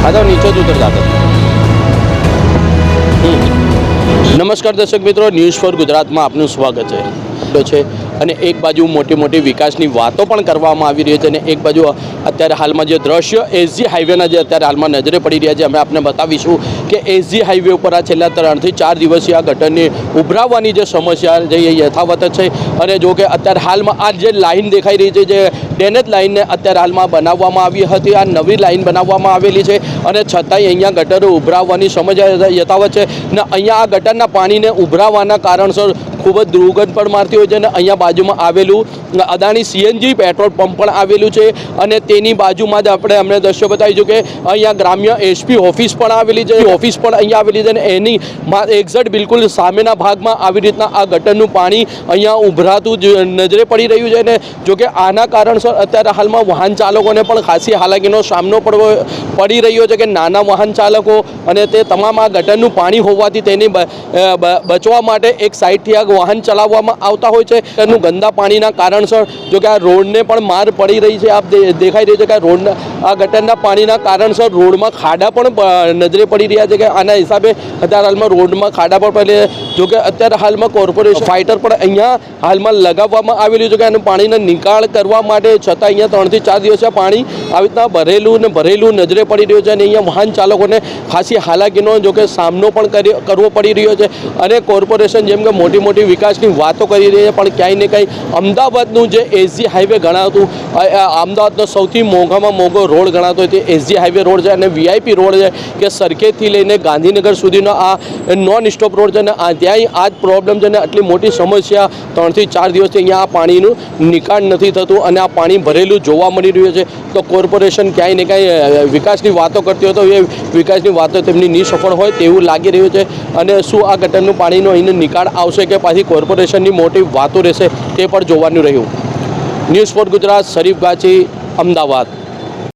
हाँ तो नीचे જ ઉતર જાતો. નમસ્કાર દર્શક મિત્રો, ન્યૂઝ ફોર ગુજરાતમાં આપનું સ્વાગત છે. અને એક બાજુ મોટી મોટી વિકાસની વાતો પણ કરવામાં આવી રહી છે અને એક બાજુ અત્યારે હાલમાં જે દ્રશ્ય એસજી હાઈવેના જે અત્યારે હાલમાં નજરે પડી રહ્યા છે, અમે આપને બતાવીશું કે એસજી હાઈવે ઉપર આ છેલ્લા 3 થી 4 દિવસથી આ ગટરની ઉભરાવાની જે સમસ્યા જે યથાવત છે. અને જો કે અત્યારે હાલમાં આ જે લાઈન દેખાઈ રહી છે, જે ડેનેજ લાઈનને અત્યારે હાલમાં બનાવવામાં આવી હતી, આ નવી લાઈન બનાવવામાં આવેલી છે અને છતાંય અહીંયા ગટરો ઉભરાવવાની સમસ્યા યથાવત છે. અને અહીંયા આ ગટરના પાણીને ઉભરાવાના કારણસર ખૂબ જ દુર્ગંધ પણ મારતી હોય છે. અને અહીંયા બાજુમાં આવેલું અદાણી સીએનજી પેટ્રોલ પંપ પણ આવેલું છે અને તેની બાજુમાં જ આપણે અમને દ્રશ્યો બતાવીશું કે અહીંયા ગ્રામ્ય એસપી ઓફિસ પણ આવેલી છે, ઓફિસ પણ અહીંયા આવેલી છે. અને એની એક્ઝેક્ટ બિલકુલ સામેના ભાગમાં આવી રીતના આ ગટરનું પાણી અહીંયા ઉભરાતું નજરે પડી રહ્યું છે. અને જોકે આના કારણસર અત્યારે હાલમાં વાહન ચાલકોને પણ ખાસી હાલાકીનો સામનો પડી રહ્યો છે કે નાના વાહન ચાલકો અને તે તમામ આ ગટરનું પાણી હોવાથી તેની બચવા માટે એક સાઈડથી આ વાહન ચલાવવામાં આવતા હોય છે. એનું ગંદા પાણીના કારણસર જો કે આ રોડને પણ માર પડી રહી છે. આપ દેખાઈ રહી છે કે આ ગટરના પાણીના કારણસર રોડમાં ખાડા પણ નજરે પડી રહ્યા છે કે આના હિસાબે અત્યારે હાલમાં રોડમાં ખાડા પણ પડે. જો કે અત્યારે હાલમાં કોર્પોરેશન ફાઇટર પણ અહીંયા હાલમાં લગાવવામાં આવેલું છે કે આનું પાણીનો નિકાલ કરવા માટે, છતાં અહીંયા 3 થી 4 દિવસ પાણી આવી રીતના ભરેલું નજરે પડી રહ્યું છે. અને અહીંયા વાહન ચાલકોને ખાસી હાલાકીનો જો કે સામનો પણ કરવો પડી રહ્યો છે. અને કોર્પોરેશન જેમ કે મોટી મોટી વિકાસની વાતો કરી રહી છે, પણ ક્યાંય ને ક્યાંય અમદાવાદનું જે એસજી હાઈવે ગણાતું, અમદાવાદનો સૌથી મોંઘામાં મોંઘો રોડ ગણાતો હોય તે એસજી હાઈવે રોડ છે. અને વીઆઈપી રોડ છે કે સરખેજથી લઈને ગાંધીનગર સુધીનો આ નોન સ્ટોપ રોડ છે. અને ત્યાંય આ જ પ્રોબ્લેમ છે. અને આટલી મોટી સમસ્યા 3 થી 4 દિવસથી અહીંયા આ પાણીનું નિકાલ નથી થતું અને આ પાણી ભરેલું જોવા મળી રહ્યું છે. તો કોર્પોરેશન ક્યાંય ને ક્યાંય વિકાસની વાતો કરતી હોય તો એ વિકાસની વાતો તેમની નિસફળ હોય તેવું લાગી રહ્યું છે. અને શું આ ગટરનું પાણીનો અહીંનો નિકાલ આવશે કે પાછી કોર્પોરેશનની મોટી વાતો રહેશે તે પણ જોવાનું રહ્યું. News for Gujarat, Sharif ગાછી, Ahmedabad.